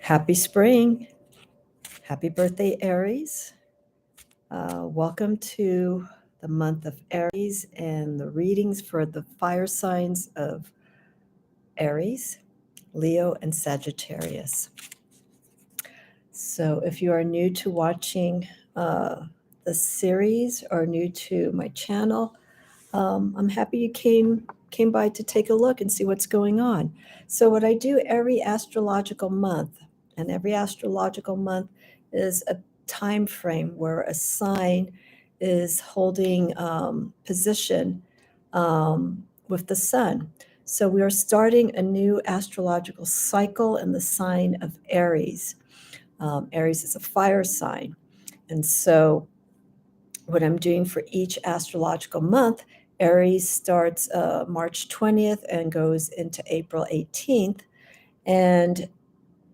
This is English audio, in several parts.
Happy spring. Happy birthday, Aries. Welcome to the month of Aries and the readings for the fire signs of Aries, Leo, and Sagittarius. So if you are new to watching the series or new to my channel, I'm happy you came by to take a look and see what's going on. So what I do every astrological month, and every astrological month is a time frame where a sign is holding position with the sun. So we are starting a new astrological cycle in the sign of Aries. Aries is a fire sign. And so what I'm doing for each astrological month, Aries starts March 20th and goes into April 18th. And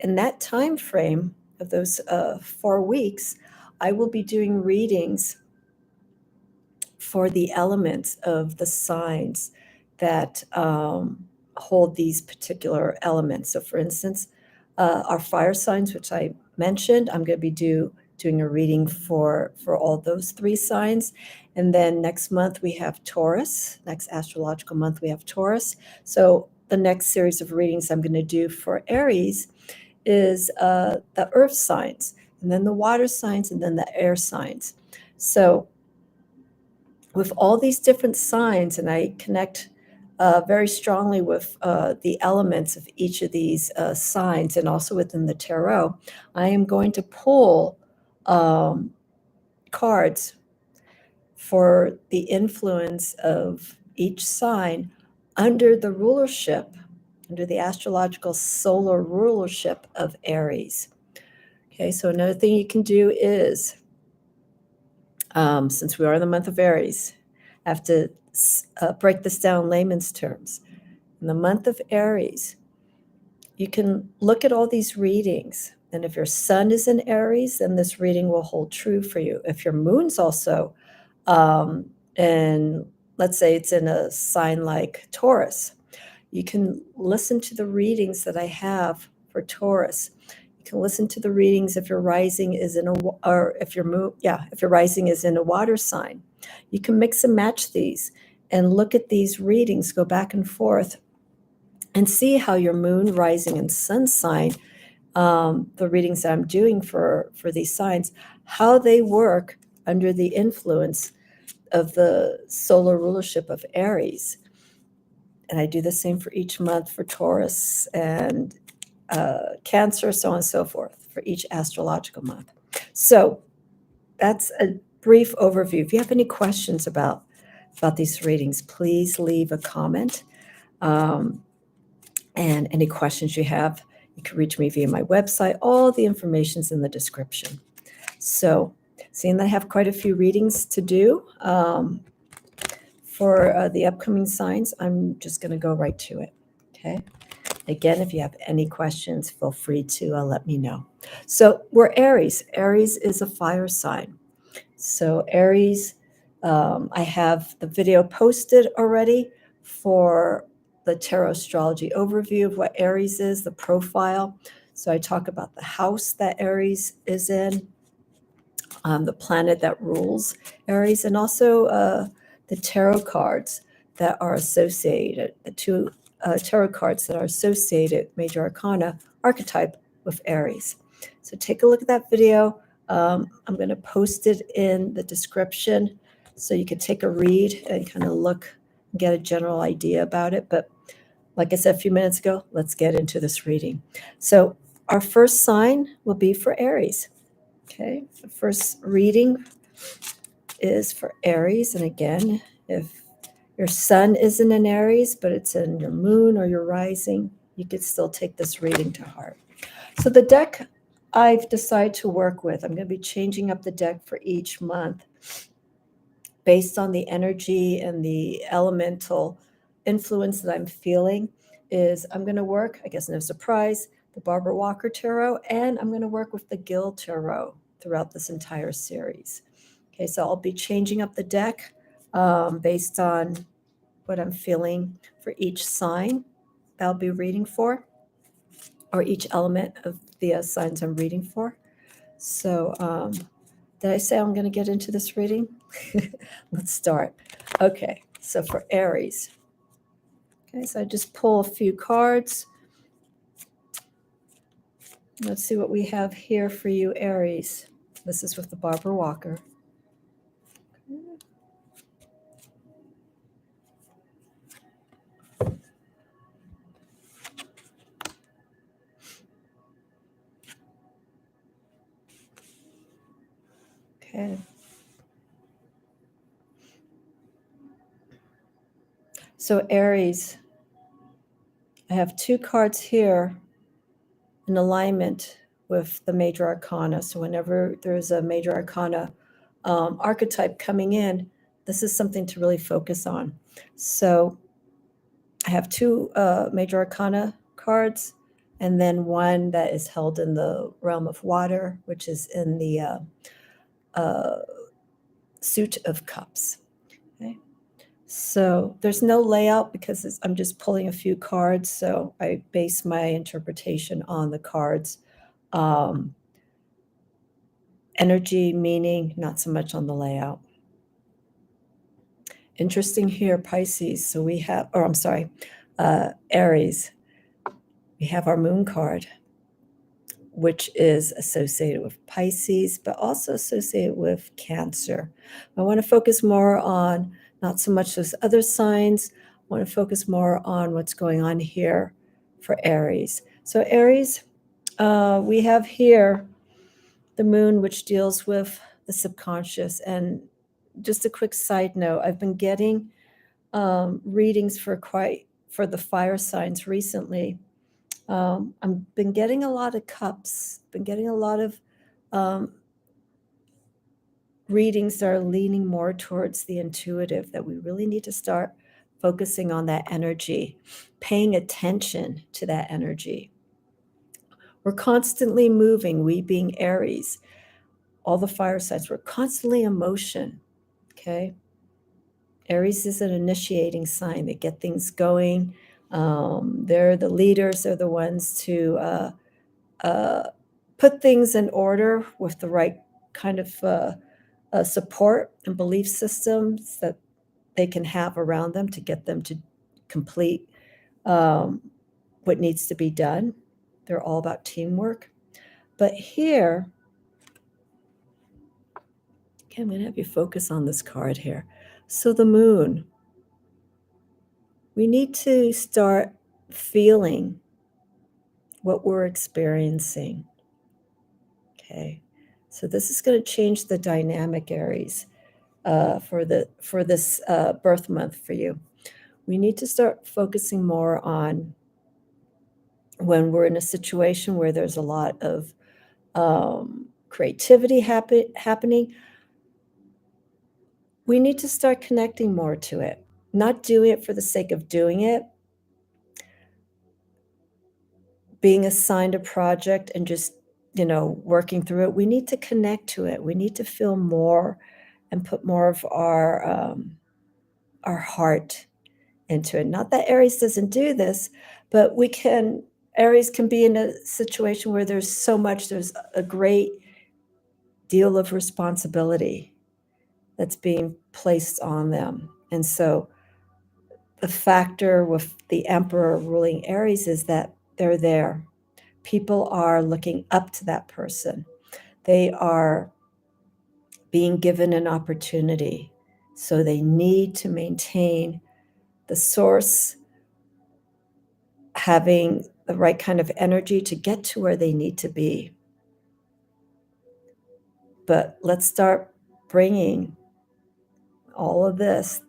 in that time frame of those 4 weeks, I will be doing readings for the elements of the signs that hold these particular elements. So for instance, our fire signs, which I mentioned, I'm going to be doing a reading for all those 3 signs. And then next month we have Taurus. Next astrological month we have Taurus. So the next series of readings I'm going to do for Aries is the earth signs, and then the water signs, and then the air signs. So with all these different signs, and I connect very strongly with the elements of each of these signs, and also within the tarot, I am going to pull cards for the influence of each sign under the rulership, under the astrological solar rulership of Aries. Okay, so another thing you can do is, since we are in the month of Aries, I have to break this down in layman's terms. In the month of Aries, you can look at all these readings, and if your sun is in Aries, then this reading will hold true for you. If your moon's also, and let's say it's in a sign like Taurus, you can listen to the readings that I have for Taurus. You can listen to the readings if your rising is in if your rising is in a water sign. You can mix and match these and look at these readings, go back and forth, and see how your moon, rising, and sun sign, the readings that I'm doing for these signs, how they work under the influence of the solar rulership of Aries. And I do the same for each month for Taurus and Cancer, so on and so forth, for each astrological month. So that's a brief overview. If you have any questions about these readings, please leave a comment. And any questions you have, you can reach me via my website. All the information's in the description. So seeing that I have quite a few readings to do for the upcoming signs, I'm just going to go right to it. Okay. Again, if you have any questions, feel free to let me know. So we're Aries. Aries is a fire sign. So Aries, I have the video posted already for the tarot astrology overview of what Aries is, the profile. So I talk about the house that Aries is in, the planet that rules Aries, and also the tarot cards that are associated, the 2 tarot cards that are associated, major arcana archetype, with Aries. So take a look at that video. I'm going to post it in the description so you can take a read and kind of look and get a general idea about it. But like I said a few minutes ago, let's get into this reading. So our first sign will be for Aries. Okay, the first reading is for Aries. And again, if your sun isn't in Aries, but it's in your moon or your rising, you could still take this reading to heart. So the deck I've decided to work with, I'm going to be changing up the deck for each month based on the energy and the elemental influence that I'm feeling. Is I'm going to work, I guess no surprise, the Barbara Walker Tarot, and I'm going to work with the Gill Tarot throughout this entire series. Okay, so I'll be changing up the deck based on what I'm feeling for each sign that I'll be reading for. or each element of the signs I'm reading for. So did I say I'm going to get into this reading? Let's start. Okay, so for Aries. Okay, so I just pull a few cards. Let's see what we have here for you, Aries. This is with the Barbara Walker. Okay. So Aries, I have two cards here in alignment with the major arcana. So whenever there's a major arcana archetype coming in, this is something to really focus on. So I have two major arcana cards, and then one that is held in the realm of water, which is in the suit of cups. Okay. So there's no layout because I'm just pulling a few cards. So I base my interpretation on the cards. Energy, meaning, not so much on the layout. Interesting here, Pisces. So we have, or I'm sorry, Aries. We have our moon card, which is associated with Pisces, but also associated with Cancer. I want to focus more on not so much those other signs. I want to focus more on what's going on here for Aries. So Aries, we have here the moon, which deals with the subconscious. And just a quick side note, I've been getting readings for the fire signs recently. I've been getting a lot of cups, been getting a lot of readings that are leaning more towards the intuitive, that we really need to start focusing on that energy, paying attention to that energy. We're constantly moving, we being Aries, all the fire signs, we're constantly in motion, okay? Aries is an initiating sign. They get things going. They're the leaders. They're the ones to put things in order with the right kind of support and belief systems that they can have around them to get them to complete what needs to be done. They're all about teamwork. But here, okay, I'm going to have you focus on this card here. So the moon. We need to start feeling what we're experiencing. Okay, so this is going to change the dynamic, Aries, for this birth month for you. We need to start focusing more on when we're in a situation where there's a lot of creativity happening. We need to start connecting more to it, not doing it for the sake of doing it, being assigned a project and just, working through it. We need to connect to it. We need to feel more and put more of our heart into it. Not that Aries doesn't do this, but Aries can be in a situation where there's a great deal of responsibility that's being placed on them. And so the factor with the Emperor ruling Aries is that they're there. People are looking up to that person. They are being given an opportunity. So they need to maintain the source, having the right kind of energy to get to where they need to be. But let's start bringing all of this,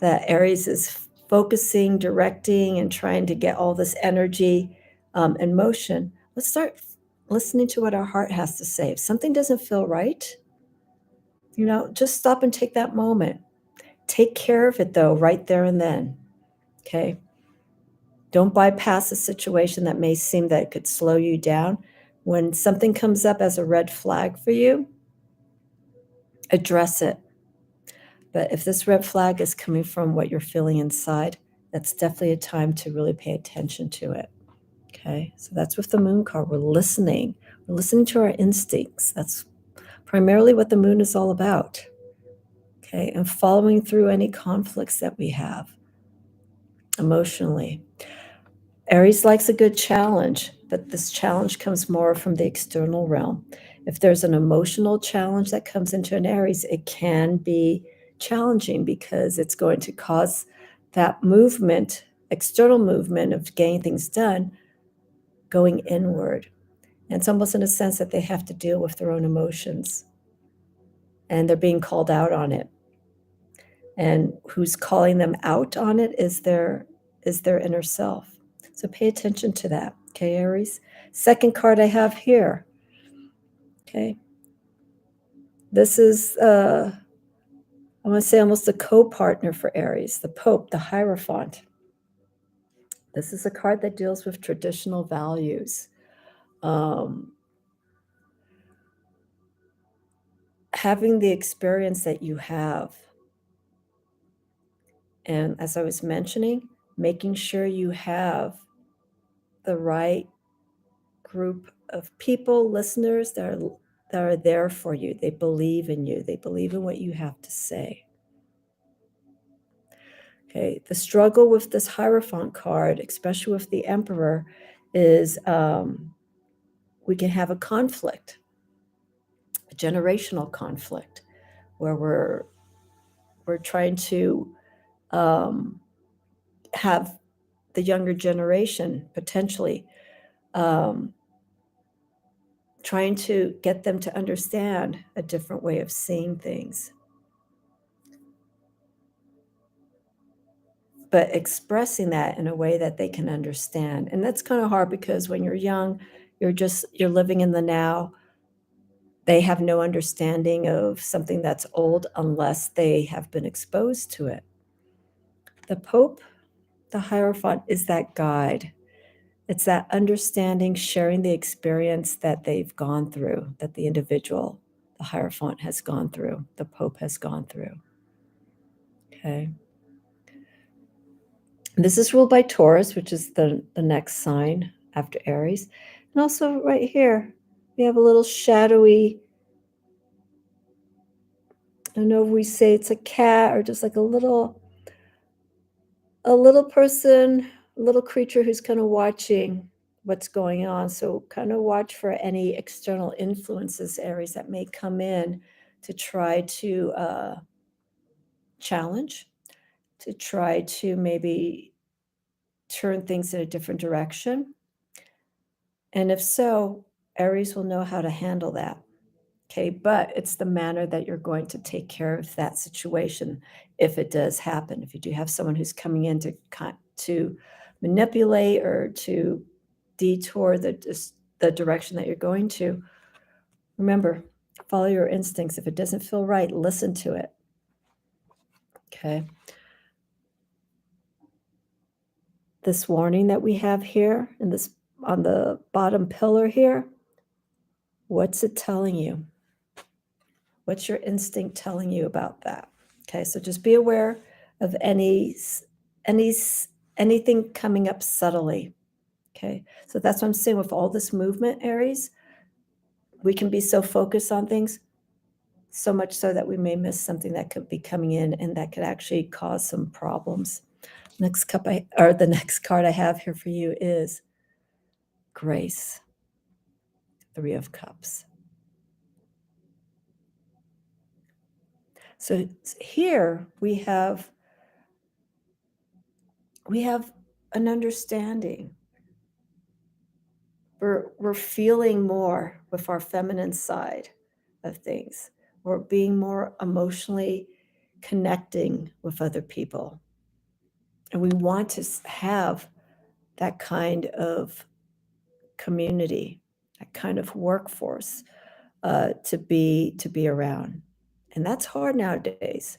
that Aries is focusing, directing, and trying to get all this energy in motion. Let's start listening to what our heart has to say. If something doesn't feel right, just stop and take that moment. Take care of it, though, right there and then, okay? Don't bypass a situation that may seem that it could slow you down. When something comes up as a red flag for you, address it. But if this red flag is coming from what you're feeling inside, that's definitely a time to really pay attention to it. Okay, so that's with the moon card. We're listening. We're listening to our instincts. That's primarily what the moon is all about. Okay, and following through any conflicts that we have emotionally. Aries likes a good challenge, but this challenge comes more from the external realm. If there's an emotional challenge that comes into an Aries, it can be challenging because it's going to cause that movement, external movement of getting things done, going inward. And it's almost in a sense that they have to deal with their own emotions and they're being called out on it. And who's calling them out on it is their inner self. So pay attention to that, okay, Aries? Second card I have here, okay? This is, I want to say almost a co-partner for Aries, the Pope, the Hierophant. This is a card that deals with traditional values. Having the experience that you have. And as I was mentioning, making sure you have the right group of people, listeners that are there for you. They believe in you. They believe in what you have to say. Okay, the struggle with this Hierophant card, especially with the Emperor, is we can have a conflict, a generational conflict, where we're trying to have the younger generation potentially trying to get them to understand a different way of seeing things. But expressing that in a way that they can understand. And that's kind of hard because when you're young, you're living in the now. They have no understanding of something that's old unless they have been exposed to it. The Pope, the Hierophant, is that guide. It's that understanding, sharing the experience that they've gone through, that the individual, the Hierophant, has gone through, the Pope has gone through. Okay. This is ruled by Taurus, which is the next sign after Aries. And also right here, we have a little shadowy, I don't know if we say it's a cat or just like a little person, a little creature who's kind of watching what's going on. So kind of watch for any external influences, Aries, that may come in to try to challenge, to try to maybe turn things in a different direction. And if so, Aries will know how to handle that. Okay, but it's the manner that you're going to take care of that situation if it does happen. If you do have someone who's coming in to manipulate or to detour the direction that you're going to, remember, follow your instincts. If it doesn't feel right, listen to it. Okay. This warning that we have here and this on the bottom pillar here, what's it telling you? What's your instinct telling you about that? Okay, so just be aware of anything coming up subtly. Okay, so that's what I'm saying with all this movement, Aries. We can be so focused on things, so much so that we may miss something that could be coming in and that could actually cause some problems. The next card I have here for you is Grace, 3 of Cups. So here we have an understanding. We're feeling more with our feminine side of things. We're being more emotionally connecting with other people. And we want to have that kind of community, that kind of workforce to be around. And that's hard nowadays,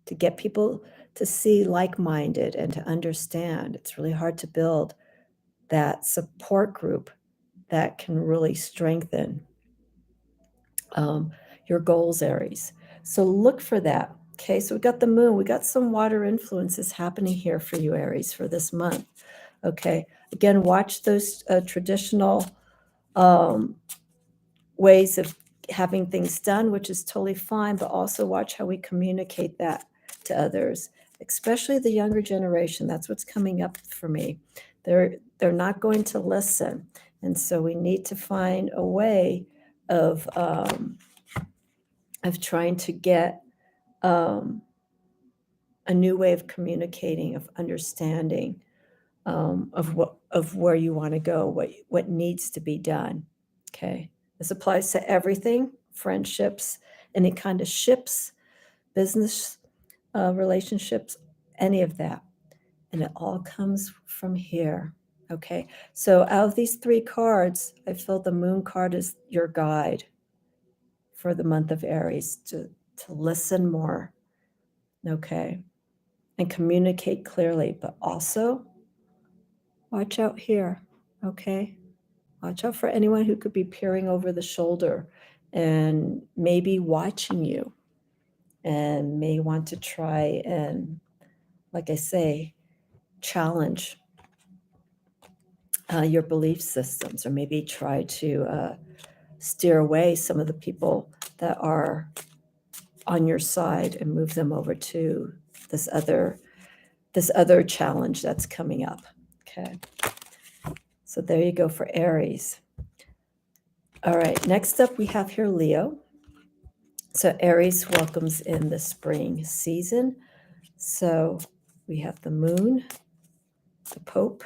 to get people to see like-minded and to understand. It's really hard to build that support group that can really strengthen your goals, Aries. So look for that. Okay, so we got the moon. We got some water influences happening here for you, Aries, for this month Okay. Again, watch those traditional ways of having things done, which is totally fine, but also watch how we communicate that to others, especially the younger generation. That's what's coming up for me. They're not going to listen. And so we need to find a way of trying to get a new way of communicating, of understanding, of where you want to go, what needs to be done. Okay, this applies to everything: friendships, any kind of ships, business relationships, any of that, and it all comes from here. Okay, so out of these 3 cards, I feel the Moon card is your guide for the month of Aries to listen more. Okay, and communicate clearly, but also watch out here. Okay, watch out for anyone who could be peering over the shoulder and maybe watching you and may want to try and, like I say, challenge your belief systems, or maybe try to steer away some of the people that are on your side and move them over to this other challenge that's coming up. Okay, so there you go for Aries. All right, next up we have here Leo. So Aries welcomes in the spring season. So we have the Moon, the Pope,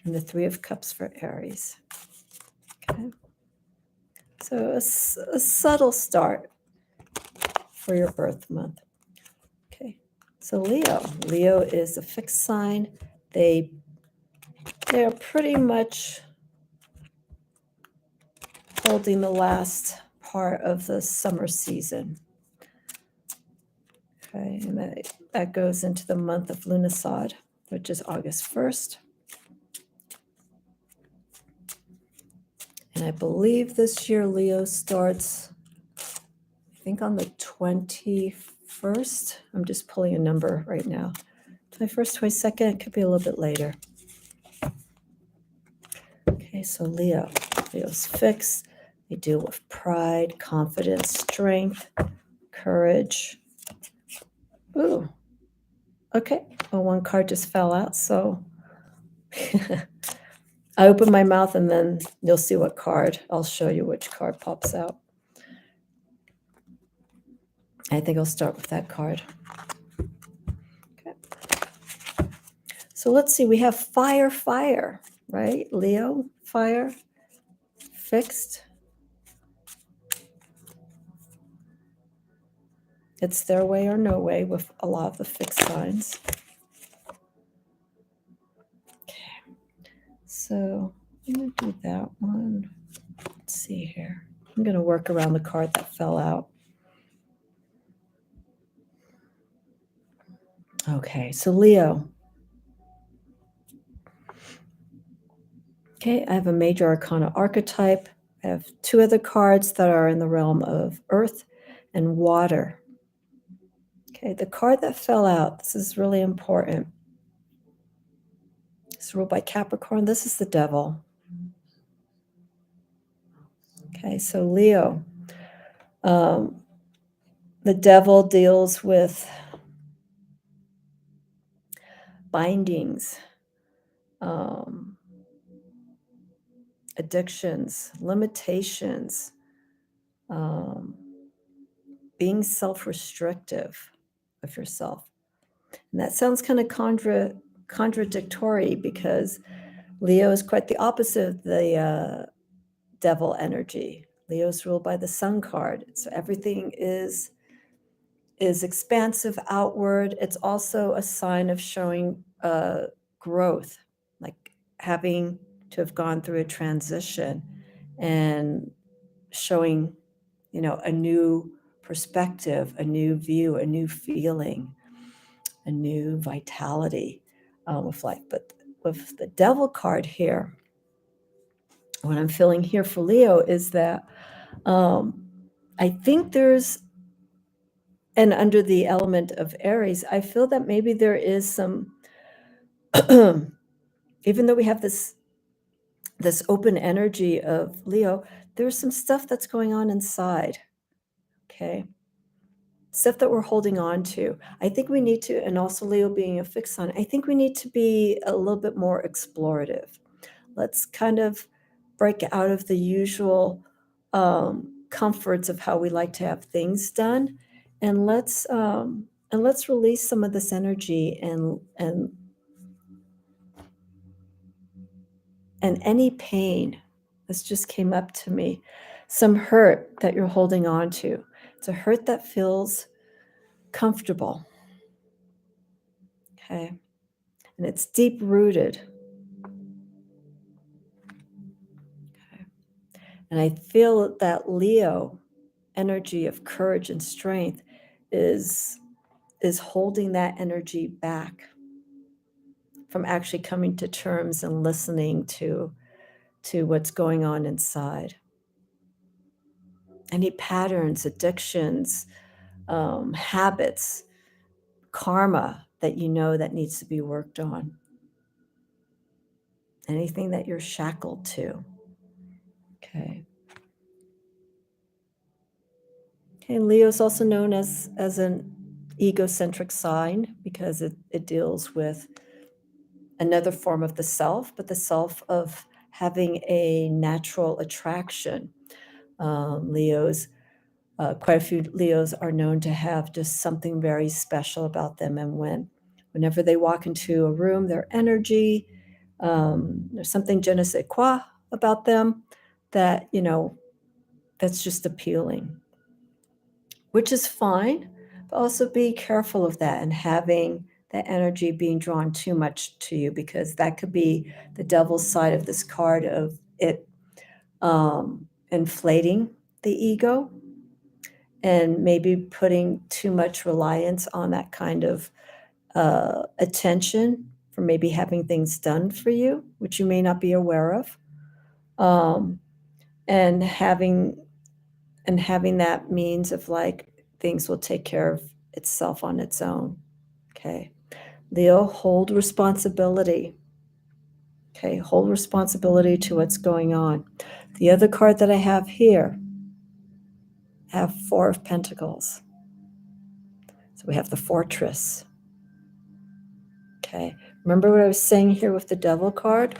and the 3 of Cups for Aries. Okay, so a subtle start for your birth month. Okay, so Leo is a fixed sign. They are pretty much holding the last part of the summer season. Okay, and that goes into the month of Lughnasadh, which is August 1st. And I believe this year Leo starts, I think, on the 21st. I'm just pulling a number right now. 21st, 22nd, it could be a little bit later. Okay, so Leo's fixed. They deal with pride, confidence, strength, courage. Ooh, okay. Well, one card just fell out, so I open my mouth and then you'll see what card. I'll show you which card pops out. I think I'll start with that card. Okay. So let's see. We have fire, right? Leo, fire, fixed. It's their way or no way with a lot of the fixed signs. Okay. So I'm going to do that one. Let's see here. I'm going to work around the card that fell out. Okay, so Leo. Okay, I have a major arcana archetype. I have 2 other cards that are in the realm of earth and water. Okay, the card that fell out, this is really important. It's ruled by Capricorn. This is the Devil. Okay, so Leo. The Devil deals with bindings, addictions, limitations, being self-restrictive of yourself. And that sounds kind of contradictory because Leo is quite the opposite of the Devil energy. Leo is ruled by the Sun card. So everything is expansive outward. It's also a sign of showing growth, like having to have gone through a transition and showing, a new perspective, a new view, a new feeling, a new vitality with life. But with the Devil card here, what I'm feeling here for Leo is that I think there's, and under the element of Aries, I feel that maybe there is some even though we have this open energy of Leo, there's some stuff that's going on inside. Okay. Stuff that we're holding on to. I think we need to, and also Leo being a fixed sign, I think we need to be a little bit more explorative. Let's kind of break out of the usual comforts of how we like to have things done, and let's release some of this energy and any pain. This just came up to me. Some hurt that you're holding on to. It's a hurt that feels comfortable. Okay. And it's deep rooted. Okay. And I feel that Leo energy of courage and strength is holding that energy back from actually coming to terms and listening to what's going on inside. Any patterns, addictions, habits, karma that you know that needs to be worked on. Anything that you're shackled to. Okay. Okay, Leo is also known as an egocentric sign because it deals with another form of the self, but the self of having a natural attraction. Leos, quite a few Leos are known to have just something very special about them. And whenever they walk into a room, their energy, there's something je ne sais quoi about them that, that's just appealing, which is fine, but also be careful of that and having that energy being drawn too much to you, because that could be the devil's side of this card of it inflating the ego and maybe putting too much reliance on that kind of attention for maybe having things done for you, which you may not be aware of, and having that means of like things will take care of itself on its own. Okay. Leo, hold responsibility. Okay, hold responsibility to what's going on. The other card that I have here, I have Four of Pentacles. So we have the Fortress. Okay, remember what I was saying here with the Devil card?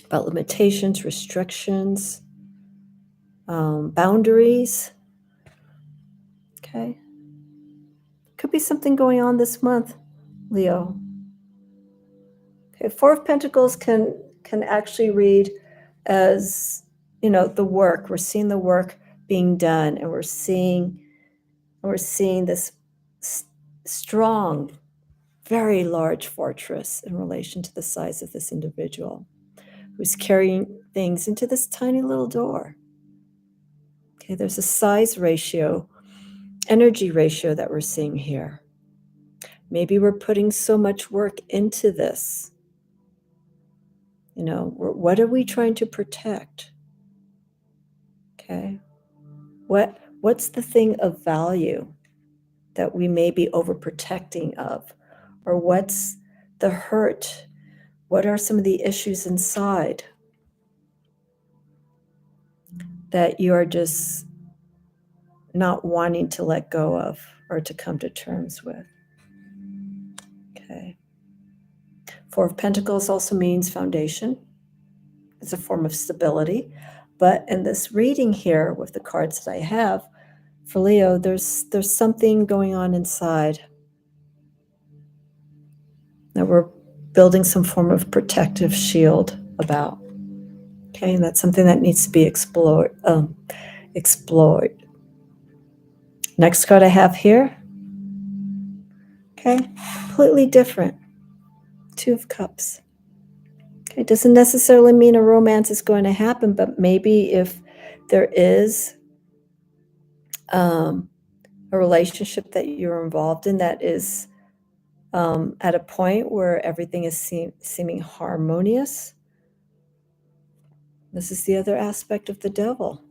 About limitations, restrictions, boundaries. Okay. Could be something going on this month, Leo. Okay, Four of Pentacles can actually read as, the work. We're seeing the work being done, and we're seeing this strong, very large fortress in relation to the size of this individual who's carrying things into this tiny little door. Okay, there's a size ratio, energy ratio that we're seeing here. Maybe we're putting so much work into this. What are we trying to protect? Okay. What's the thing of value that we may be overprotecting of? Or what's the hurt? What are some of the issues inside that you are just not wanting to let go of or to come to terms with? Okay. Four of Pentacles also means foundation. It's a form of stability. But in this reading here with the cards that I have for Leo, there's something going on inside that we're building some form of protective shield about. Okay, and that's something that needs to be explored. Next card I have here. Okay, completely different. Two of Cups. Okay, it doesn't necessarily mean a romance is going to happen, but maybe if there is a relationship that you're involved in that is at a point where everything is seeming harmonious. This is the other aspect of the Devil.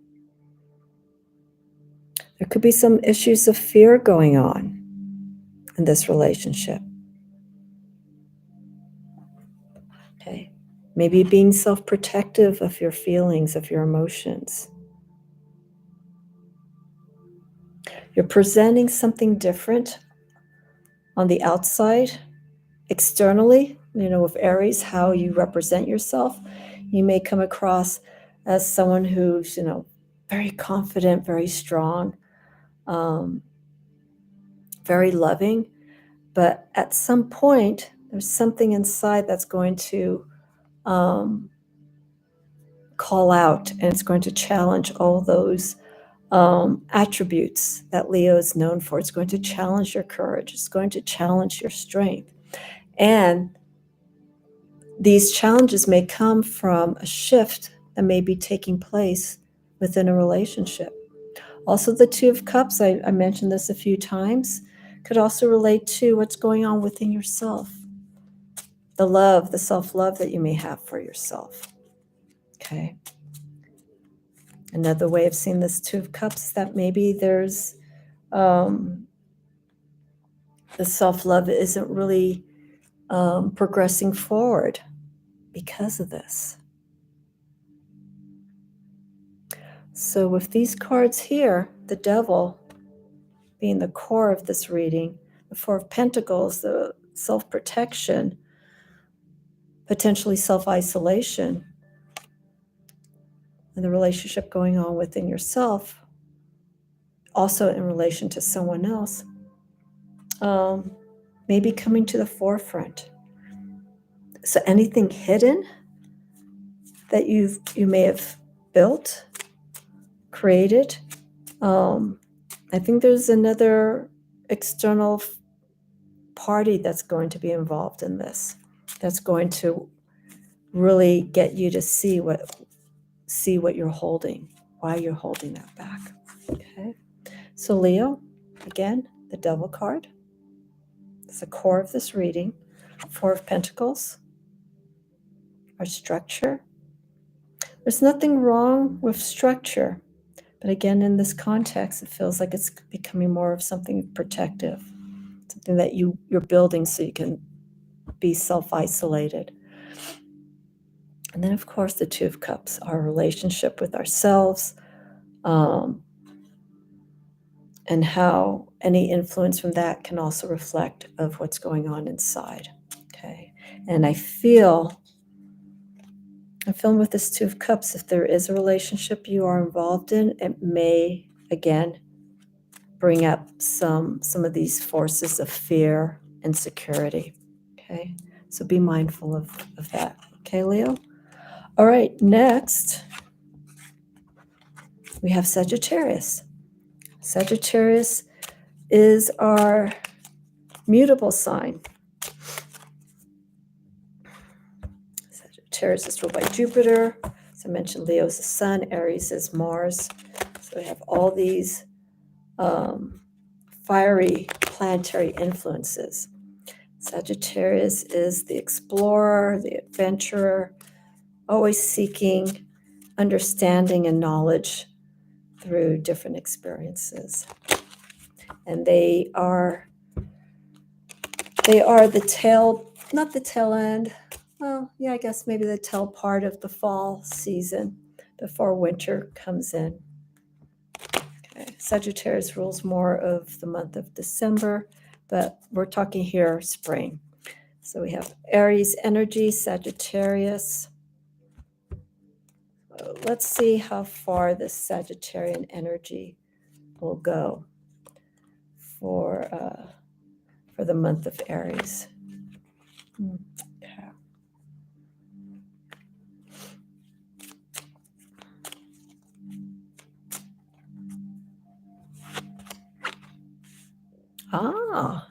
There could be some issues of fear going on in this relationship. Okay. Maybe being self-protective of your feelings, of your emotions. You're presenting something different on the outside, externally, with Aries, how you represent yourself. You may come across as someone who's, very confident, very strong, very loving. But at some point, there's something inside that's going to call out, and it's going to challenge all those attributes that Leo is known for. It's going to challenge your courage. It's going to challenge your strength. And these challenges may come from a shift that may be taking place within a relationship. Also, the Two of Cups, I mentioned this a few times, could also relate to what's going on within yourself. The love, the self-love that you may have for yourself. Okay. Another way of seeing this Two of Cups is that maybe there's the self-love isn't really progressing forward because of this. So with these cards here, the Devil being the core of this reading, the Four of Pentacles, the self-protection, potentially self-isolation, and the relationship going on within yourself, also in relation to someone else, maybe coming to the forefront. So anything hidden that you may have built, created, I think there's another external party that's going to be involved in this, that's going to really get you to see what you're holding, why you're holding that back. Okay. So Leo, again, the Devil card. It's the core of this reading. Four of Pentacles, our structure. There's nothing wrong with structure, but again, in this context, it feels like it's becoming more of something protective, something that you're building so you can be self-isolated. And then, of course, the Two of Cups, our relationship with ourselves, and how any influence from that can also reflect of what's going on inside. Okay. And I'm feeling with this Two of Cups, if there is a relationship you are involved in, it may, again, bring up some of these forces of fear, insecurity. Okay. So be mindful of that. Okay, Leo? All right, next, we have Sagittarius. Sagittarius is our mutable sign. Sagittarius is ruled by Jupiter. As I mentioned, Leo is the sun, Aries is Mars. So we have all these fiery planetary influences. Sagittarius is the explorer, the adventurer, always seeking understanding and knowledge through different experiences. And they are the tail, not the tail end, well, yeah, I guess maybe the tail part of the fall season before winter comes in. Okay. Sagittarius rules more of the month of December, but we're talking here spring. So we have Aries energy, Sagittarius. Let's see how far this Sagittarian energy will go for the month of Aries. Okay. Ah.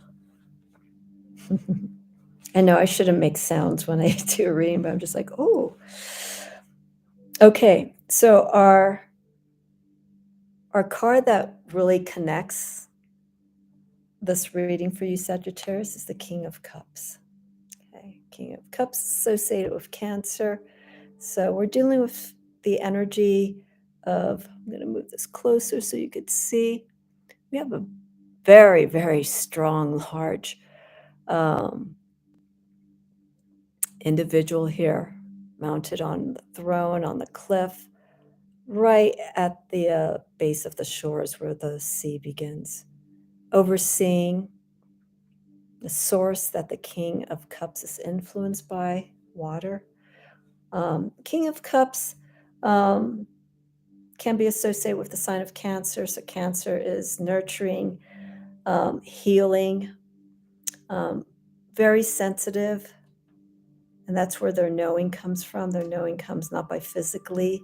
I know I shouldn't make sounds when I do a reading, but I'm just like, oh. Okay, so our card that really connects this reading for you, Sagittarius, is the King of Cups. Okay, King of Cups associated with Cancer. So we're dealing with the energy of, I'm going to move this closer so you could see. We have a very, very strong, large individual here, mounted on the throne, on the cliff, right at the base of the shores where the sea begins, overseeing the source that the King of Cups is influenced by, water. King of Cups can be associated with the sign of Cancer. So Cancer is nurturing, healing, very sensitive. And that's where their knowing comes from. Their knowing comes not by physically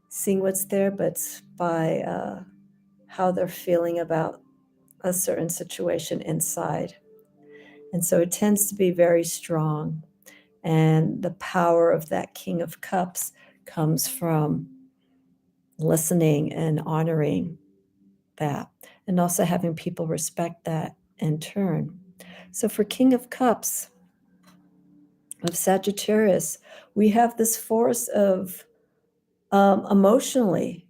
seeing what's there, but by how they're feeling about a certain situation inside. And so it tends to be very strong. And the power of that King of Cups comes from listening and honoring that, and also having people respect that in turn. So for King of Cups of Sagittarius, we have this force of emotionally,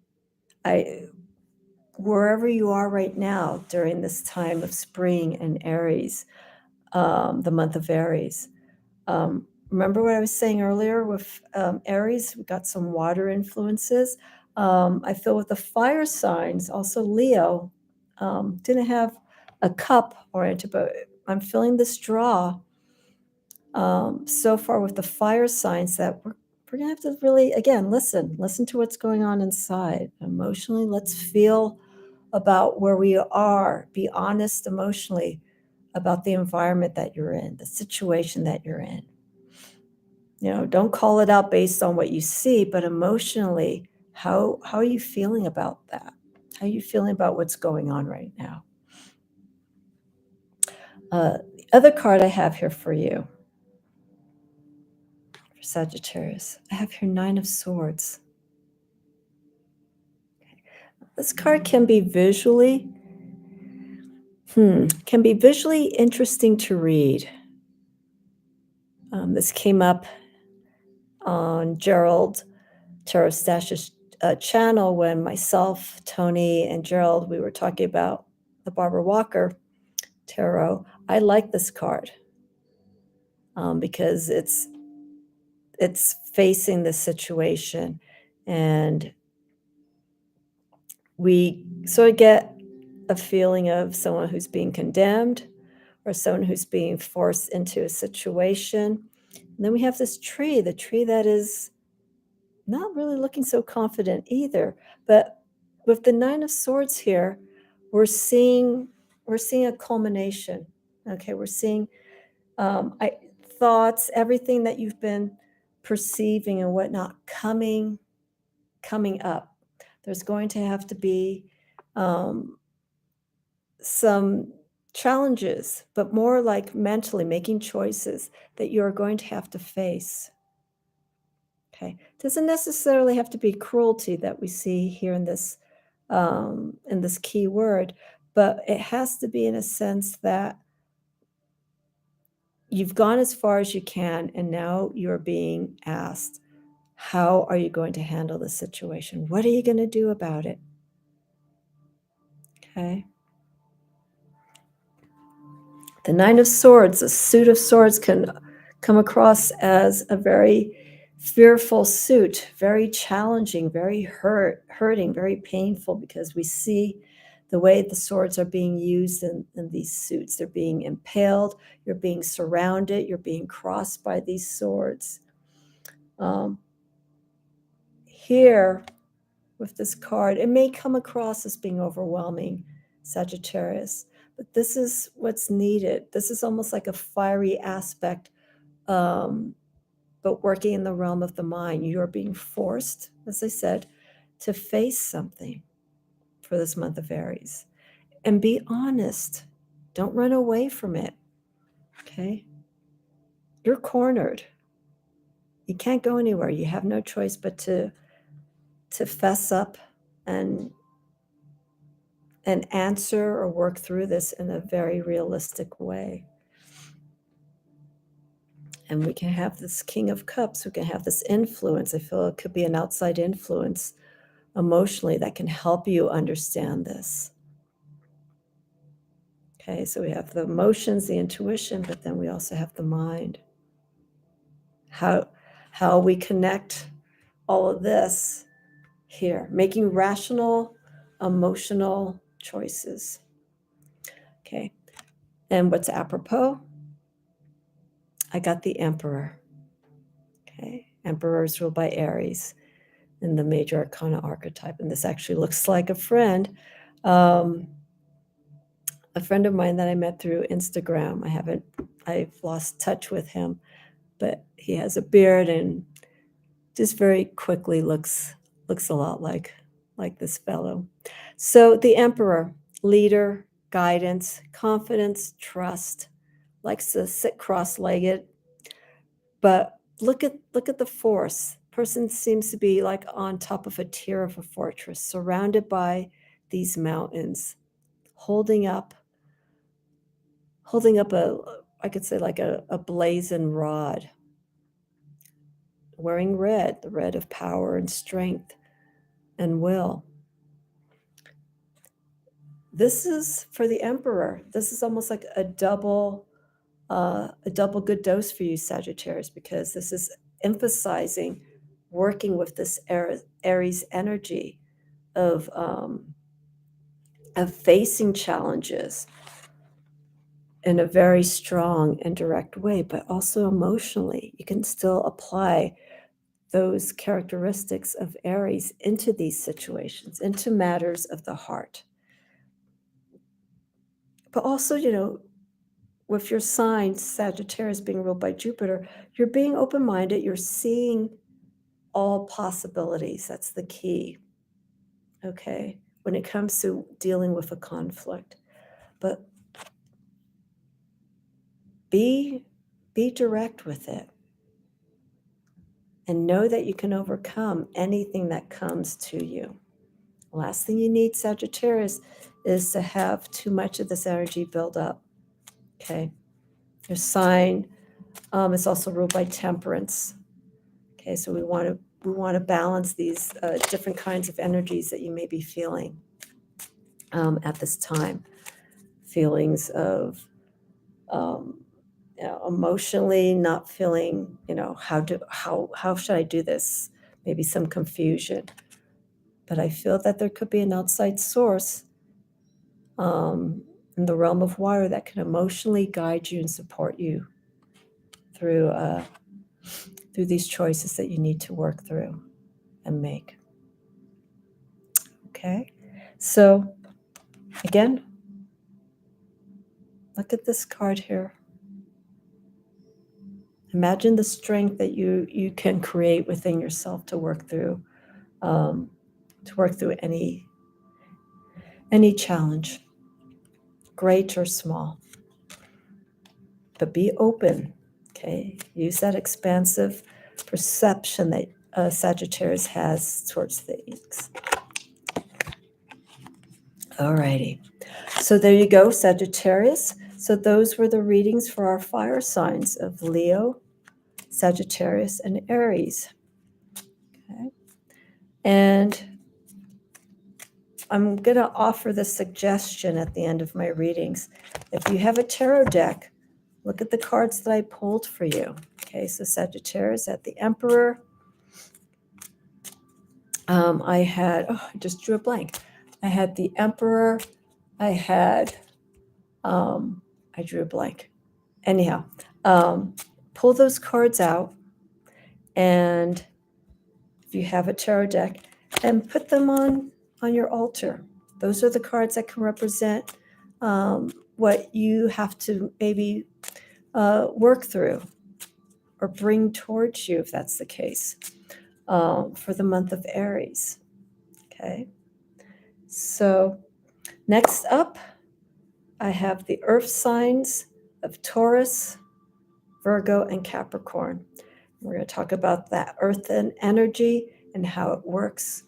wherever you are right now during this time of spring and Aries, the month of Aries. Remember what I was saying earlier with Aries? We got some water influences. I feel with the fire signs, also Leo, didn't have a cup oriented, but I'm feeling this draw so far with the fire signs that we're going to have to really, again, listen to what's going on inside. Emotionally, let's feel about where we are, be honest emotionally about the environment that you're in, the situation that you're in. You know, don't call it out based on what you see, but emotionally, how are you feeling about that? How are you feeling about what's going on right now? The other card I have here for you, for Sagittarius, I have here 9 of Swords. This card can be visually interesting to read. This came up on Gerald Tarot Stash's channel when myself, Tony, and Gerald, we were talking about the Barbara Walker Tarot. I like this card because it's facing the situation, and we sort of get a feeling of someone who's being condemned or someone who's being forced into a situation. And then we have this tree, the tree that is not really looking so confident either. But with the 9 of Swords here, we're seeing a culmination. Okay, we're seeing thoughts, everything that you've been perceiving and whatnot coming up. There's going to have to be some challenges, but more like mentally making choices that you're going to have to face. Okay, doesn't necessarily have to be cruelty that we see here in this key word, but it has to be in a sense that you've gone as far as you can, and now you're being asked, how are you going to handle the situation? What are you going to do about it? Okay. The 9 of Swords, a suit of swords, can come across as a very fearful suit, very challenging, very hurting, very painful, because we see the way the swords are being used in these suits. They're being impaled, you're being surrounded, you're being crossed by these swords. Here, with this card, it may come across as being overwhelming, Sagittarius, but this is what's needed. This is almost like a fiery aspect, but working in the realm of the mind. You're being forced, as I said, to face something for this month of Aries. And be honest. Don't run away from it, okay? You're cornered. You can't go anywhere. You have no choice but to fess up and answer or work through this in a very realistic way. And we can have this King of Cups, we can have this influence. I feel it could be an outside influence emotionally that can help you understand this. Okay, so we have the emotions, the intuition, but then we also have the mind. how we connect all of this here, making rational, emotional choices. Okay. And what's apropos? I got the Emperor. Okay. Emperor is ruled by Aries in the major arcana archetype. And this actually looks like a friend of mine that I met through Instagram. I've lost touch with him, but he has a beard and just very quickly looks a lot like this fellow. So the Emperor, leader, guidance, confidence, trust, likes to sit cross-legged, but look at the force. Person seems to be like on top of a tier of a fortress, surrounded by these mountains, holding up I could say like a blazing rod, wearing red, the red of power and strength and will. This is for the Emperor. This is almost like a double good dose for you, Sagittarius, because this is emphasizing working with this Aries energy of facing challenges in a very strong and direct way, but also emotionally. You can still apply those characteristics of Aries into these situations, into matters of the heart. But also, with your sign, Sagittarius being ruled by Jupiter, you're being open-minded, you're seeing all possibilities. That's the key, okay, when it comes to dealing with a conflict. But be direct with it and know that you can overcome anything that comes to you. The last thing you need, Sagittarius, is to have too much of this energy build up, okay? Your sign is also ruled by Temperance. Okay, so we want to balance these different kinds of energies that you may be feeling at this time. Feelings of emotionally not feeling, how should I do this? Maybe some confusion. But I feel that there could be an outside source in the realm of water that can emotionally guide you and support you through these choices that you need to work through and make. Okay, so again, look at this card here. Imagine the strength that you can create within yourself to work through any challenge, great or small. But be open. Okay, use that expansive perception that Sagittarius has towards things. Alrighty, so there you go, Sagittarius. So those were the readings for our fire signs of Leo, Sagittarius, and Aries. Okay, and I'm going to offer the suggestion at the end of my readings. If you have a tarot deck, look at the cards that I pulled for you. Okay, so Sagittarius at the Emperor. I just drew a blank. I had the Emperor. I drew a blank. Anyhow, pull those cards out, and if you have a tarot deck, and put them on your altar. Those are the cards that can represent what you have to maybe work through or bring towards you, if that's the case, for the month of Aries. Okay, so next up, I have the earth signs of Taurus, Virgo, and Capricorn. We're going to talk about that earthen energy and how it works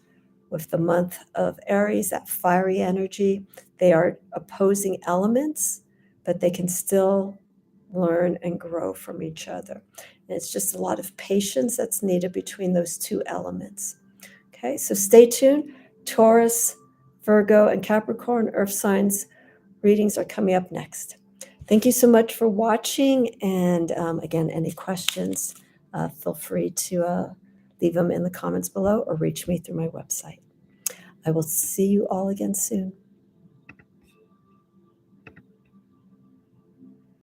with the month of Aries, that fiery energy. They are opposing elements, but they can still learn and grow from each other. And it's just a lot of patience that's needed between those two elements. Okay, so stay tuned. Taurus, Virgo, and Capricorn earth signs readings are coming up next. Thank you so much for watching. And again, any questions, feel free to leave them in the comments below or reach me through my website. I will see you all again soon.